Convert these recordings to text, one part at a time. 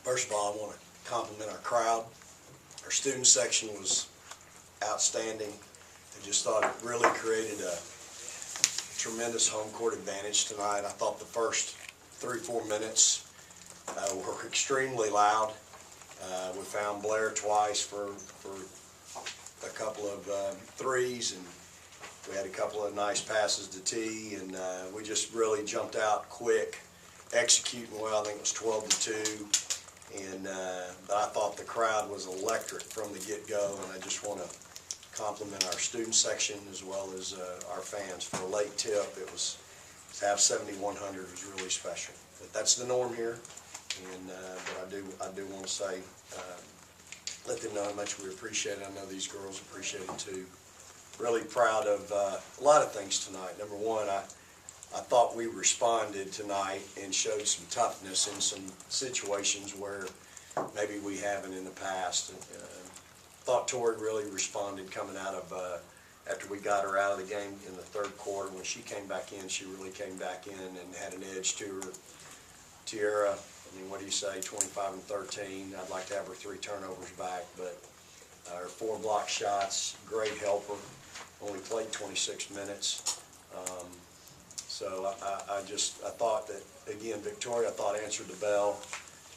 First of all, I want to compliment our crowd. Our student section was outstanding. I just thought it really created a tremendous home court advantage tonight. I thought the first 3-4 minutes were extremely loud. We found Blair twice for a couple of threes, and we had a couple of nice passes to T, and we just really jumped out quick, executing well. I think it was 12-2. And I thought the crowd was electric from the get-go, and I just want to compliment our student section as well as our fans. For a late tip, it was to have 7,100 was really special. But that's the norm here, and but I do want to say, let them know how much we appreciate it. I know these girls appreciate it too. Really proud of a lot of things tonight. Number one, I thought we responded tonight and showed some toughness in some situations where maybe we haven't in the past. Thought Tori really responded coming out of, after we got her out of the game in the third quarter. When she came back in, she really came back in and had an edge to her. Teaira, I mean, what do you say, 25 and 13. I'd like to have her 3 turnovers back, but her 4 block shots, great helper. Only played 26 minutes. So I thought that, again, Victoria, I thought answered the bell.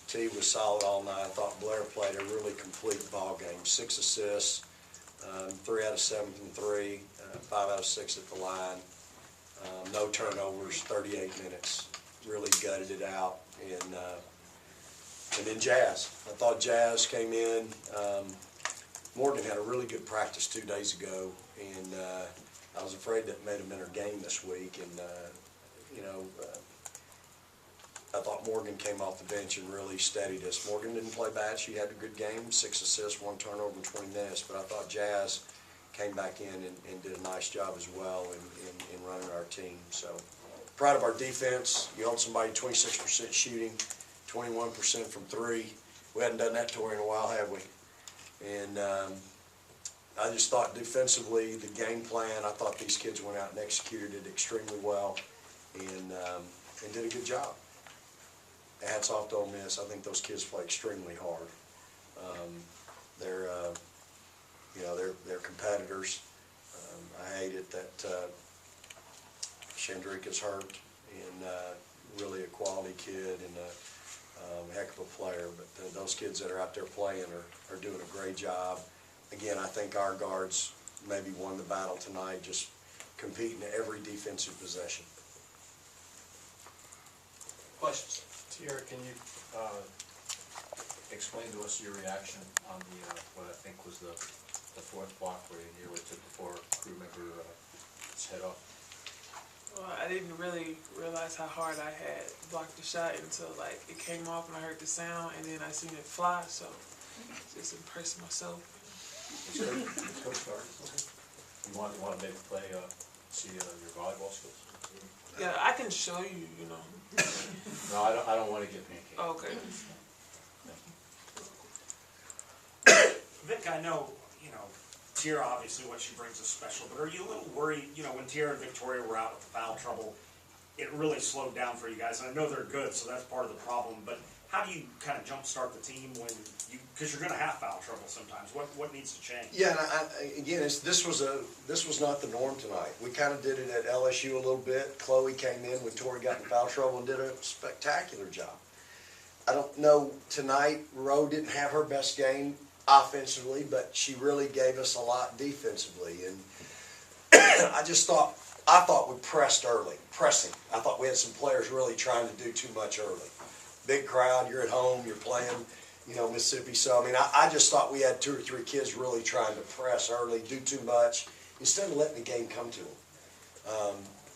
T was solid all night. I thought Blair played a really complete ball game. 6 assists, 3 out of 7 from 3, 5 out of 6 at the line. No turnovers, 38 minutes. Really gutted it out. And then Jazz. I thought Jazz came in. Morgan had a really good practice 2 days ago, and I was afraid that may have been her game this week, and I thought Morgan came off the bench and really steadied us. Morgan didn't play bad. She had a good game, 6 assists, 1 turnover in 20 minutes, but I thought Jazz came back in and did a nice job as well in running our team. So proud of our defense. You held somebody 26% shooting, 21% from 3. We hadn't done that, Tori, in a while, have we? And I just thought defensively, the game plan, I thought these kids went out and executed it extremely well and did a good job. Hats off to Ole Miss. I think those kids play extremely hard. They're competitors. I hate it that Chandrika's hurt, and really a quality kid and a heck of a player. But those kids that are out there playing are doing a great job. Again, I think our guards maybe won the battle tonight, just competing every defensive possession. Questions? Teaira, can you explain to us your reaction on the what I think was the 4th block where you nearly took the 4 crew member's head off? Well, I didn't really realize how hard I had blocked the shot until like it came off and I heard the sound, and then I seen it fly. So just impressed myself. You want to maybe play see your volleyball skills? Yeah, I can show you. You know. No, I don't want to get pancake. Okay. Vic, I know, Teaira, obviously what she brings is special, but are you a little worried, when Teaira and Victoria were out with the foul trouble, it really slowed down for you guys? And I know they're good, so that's part of the problem, but how do you kind of jumpstart the team because you're going to have foul trouble sometimes? What needs to change? Yeah, and again, this was not the norm tonight. We kind of did it at LSU a little bit. Chloe came in when Tori got in foul trouble and did a spectacular job. I don't know, tonight, Roe didn't have her best game offensively, but she really gave us a lot defensively. And I thought we pressed early, pressing. I thought we had some players really trying to do too much early. Big crowd, you're at home, you're playing, Mississippi. So, I mean, I just thought we had 2 or 3 kids really trying to press early, do too much, instead of letting the game come to them.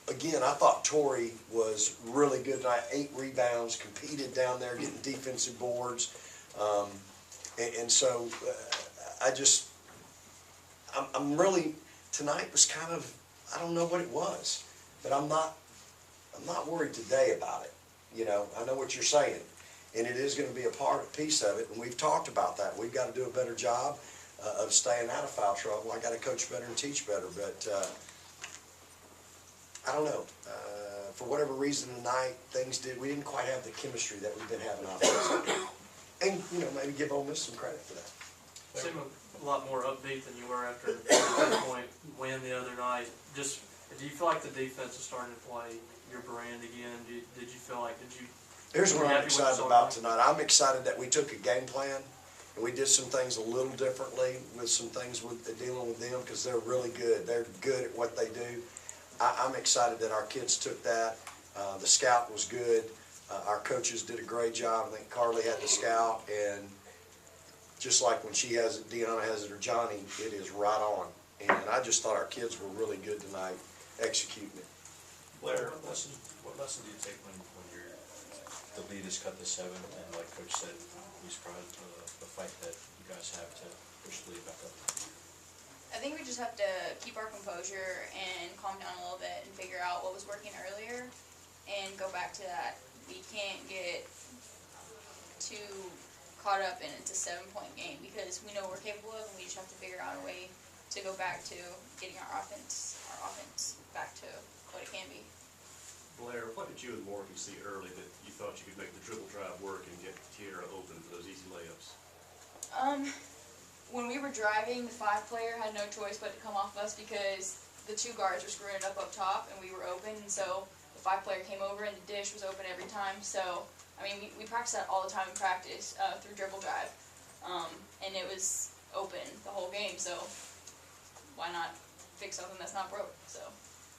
Again, I thought Tori was really good tonight. 8 rebounds, competed down there, getting defensive boards. And so I'm really, tonight was kind of, I don't know what it was, but I'm not worried today about it. I know what you're saying, and it is going to be a piece of it, and we've talked about that. We've got to do a better job of staying out of foul trouble. I got to coach better and teach better, but I don't know. For whatever reason tonight, we didn't quite have the chemistry that we've been having offensively. maybe give Ole Miss some credit for that. Seem a lot more upbeat than you were after the point win the other night. Just, do you feel like the defense is starting to play your brand again? Did you feel like, Here's what I'm happy with the excited result about tonight? tonight. I'm excited that we took a game plan and we did some things a little differently with some things with dealing with them because they're really good. They're good at what they do. I'm excited that our kids took that. The scout was good. Our coaches did a great job. I think Carly had the scout, and just like when she has it, Deanna has it, or Johnny, it is right on. And I just thought our kids were really good tonight executing it. Blair, what lesson do you take when the lead is cut to 7, and like Coach said, he's proud of the fight that you guys have to push the lead back up? I think we just have to keep our composure and calm down a little bit and figure out what was working earlier and go back to that. We can't get too caught up in it's a 7-point game because we know what we're capable of, and we just have to figure out a way to go back to getting our offense back to what it can be. Blair, what did you and Morgan see early that you thought you could make the dribble drive work and get Teaira open for those easy layups? When we were driving, the 5-player had no choice but to come off us because the 2 guards were screwing it up top and we were open, and so the 5-player came over and the dish was open every time. So, I mean, we practice that all the time in practice through dribble drive, and it was open the whole game, so why not fix something that's not broke? So,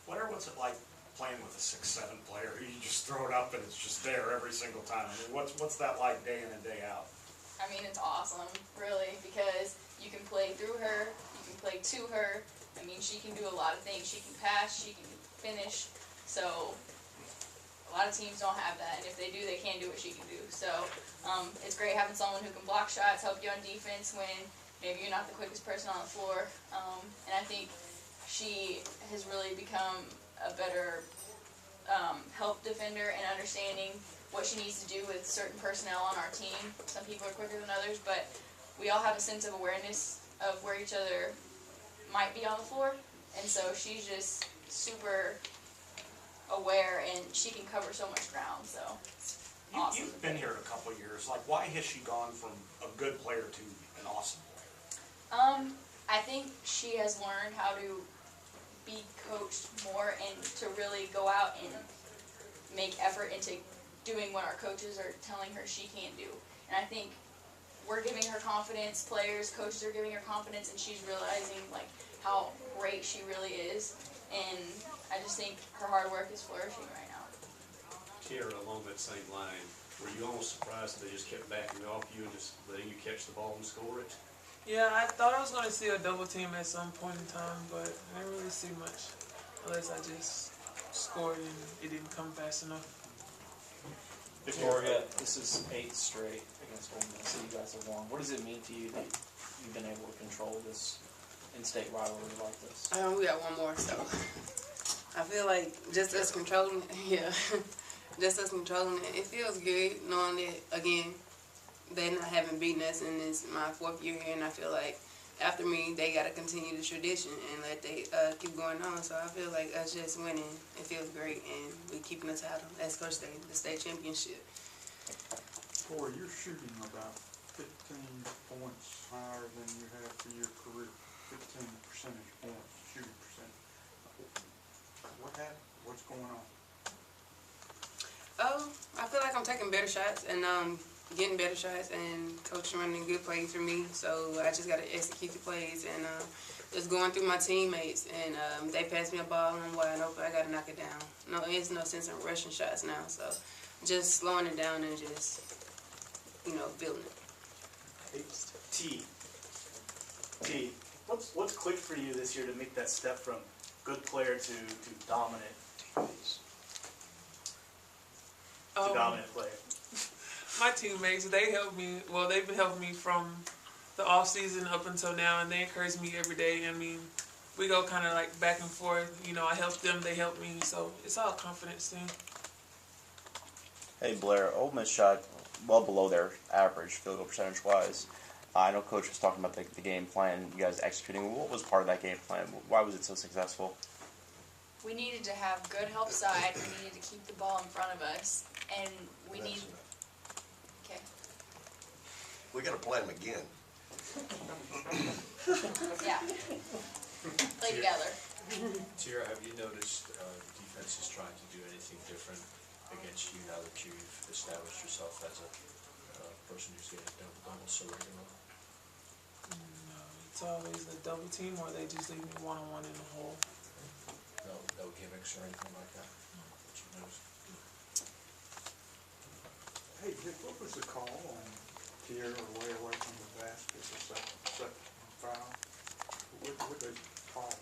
Blair, what's it like playing with a 6'7" player? You just throw it up and it's just there every single time. I mean, what's that like day in and day out? I mean, it's awesome, really, because you can play through her, you can play to her. I mean, she can do a lot of things. She can pass, she can finish. So, a lot of teams don't have that, and if they do, they can't do what she can do. So, it's great having someone who can block shots, help you on defense when maybe you're not the quickest person on the floor. And I think she has really become a better help defender and understanding what she needs to do with certain personnel on our team. Some people are quicker than others, but we all have a sense of awareness of where each other might be on the floor, and so she's just super aware, and she can cover so much ground, so it's awesome. You've been here a couple of years. Like, why has she gone from a good player to an awesome player? I think she has learned how to be coached more and to really go out and make effort into doing what our coaches are telling her she can't do. And I think we're giving her confidence, players, coaches are giving her confidence, and she's realizing like how great she really is. And I just think her hard work is flourishing right now. Teaira, along that same line, were you almost surprised that they just kept backing off you and just letting you catch the ball and score it? Yeah, I thought I was going to see a double team at some point in time, but I didn't really see much unless I just scored and it didn't come fast enough. Victoria, this is 8th straight against Ole Miss, so you guys have won. What does it mean to you that you've been able to control this in-state rivalry like this? We got one more, so I feel like just us controlling it, just us controlling it, it feels good knowing that, again, they not haven't beaten us, and it's my 4th year here, and I feel like after me, they got to continue the tradition and let they keep going on. So I feel like us just winning, it feels great, and we keeping the title as Coach State, the state championship. Boy, you're shooting about 15 points higher than you have for your career. 15 percentage points, shooting percentage. What happened? What's going on? Oh, I feel like I'm taking better shots and getting better shots, and Coach running good plays for me. So I just got to execute the plays and just going through my teammates. And they pass me a ball and I'm wide open. I got to knock it down. No, there's no sense in rushing shots now. So just slowing it down and just, building it. T, what's clicked for you this year to make that step from good player to dominant? Dominant player. My teammates, they help me. Well, they've been helping me from the off season up until now, and they encourage me every day. I mean, we go kind of like back and forth. I help them, they help me. So it's all a confidence thing. Hey Blair, Ole Miss shot well below their average field goal percentage wise. I know Coach was talking about the game plan, you guys executing. What was part of that game plan? Why was it so successful? We needed to have good help side. We needed to keep the ball in front of us, and we need. Okay. we gotta play them again. Yeah. Play together. Teaira, have you noticed defenses trying to do anything different against you now that you've established yourself as a person who's getting double so regularly? No, it's always the double team, or they just leave me one-on-one in the hole. No gimmicks or anything like that? That you noticed? Hey, Vic, what was the call on Teaira way away from the basket, the second foul? What did they call?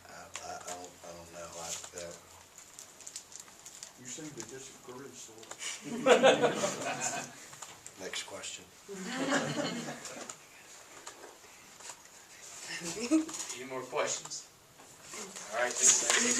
I don't know. You seem to disagree, sort of. Next question. Any more questions? All right, this